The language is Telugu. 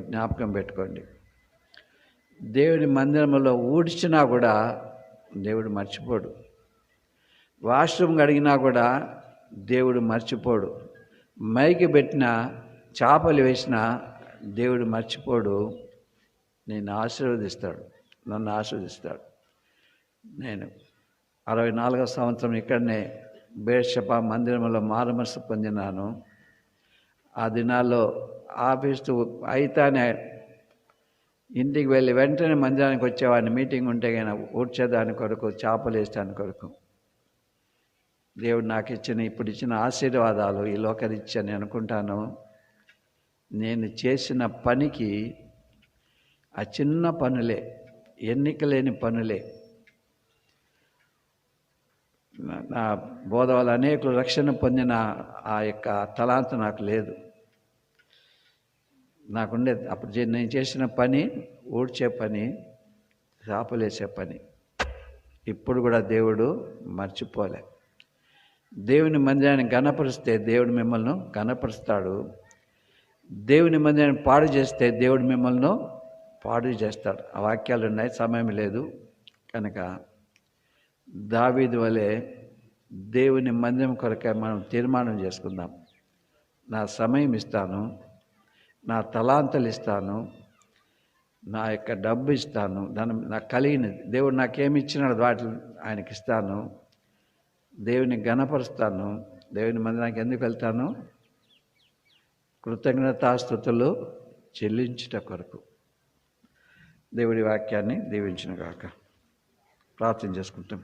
జ్ఞాపకం పెట్టుకోండి. దేవుని మందిరంలో ఊడ్చినా కూడా దేవుడు మర్చిపోడు. వాష్రూమ్ కడిగినా కూడా దేవుడు మర్చిపోడు. మైకి పెట్టినా, చేపలు వేసినా దేవుడు మర్చిపోడు. నన్ను ఆశీర్వదిస్తాడు. నేను 64వ సంవత్సరం ఇక్కడనే బేర్షెబా మందిరంలో మారుమనసు పొందినాను. ఆ దినాల్లో ఆఫీసు అయితేనే ఇంటికి వెళ్ళి వెంటనే మందిరానికి వచ్చేవాడిని. మీటింగ్ ఉంటే కానీ ఊడ్చేదాని కొరకు, చేపలు వేసేదాని కొరకు. దేవుడు నాకు ఇప్పుడు ఇచ్చిన ఆశీర్వాదాలు ఈ లోకరీత్యా అని అనుకుంటాను. నేను చేసిన పనికి ఆ చిన్న పనులే, ఎన్నిక లేని పనులే. నా బోధ వల్ల అనేకులు రక్షణ పొందిన ఆ యొక్క తలాంతు నాకు లేదు. నాకుండేది అప్పుడు నేను చేసిన పని ఊడ్చే పని, చేపలేసే పని. ఇప్పుడు కూడా దేవుడు మర్చిపోలే. దేవుని మందిరాన్ని ఘనపరిస్తే దేవుడు మిమ్మల్ని ఘనపరుస్తాడు. దేవుని మందిరాన్ని పాడు చేస్తే దేవుడు మిమ్మల్ని పాడు చేస్తాడు. ఆ వాక్యాలు ఉన్నాయి, సమయం లేదు కనుక దావీదు వలె దేవుని మందిరం కొరకే మనం తీర్మానం చేసుకుందాం. నా సమయం ఇస్తాను, నా తలాంతలు ఇస్తాను, నా యొక్క డబ్బు ఇస్తాను, నాకు కలిగినది దేవుడు నాకేమి ఇచ్చినాడు వాటి ఆయనకి ఇస్తాను. దేవుని ఘనపరుస్తాను. దేవుని మందిరానికి ఎందుకు వెళ్తాను? కృతజ్ఞతాస్తుతులు చెల్లించుట కొరకు. దేవుడి వాక్యాన్ని దీవించును గాక. ప్రార్థన చేసుకుంటాం.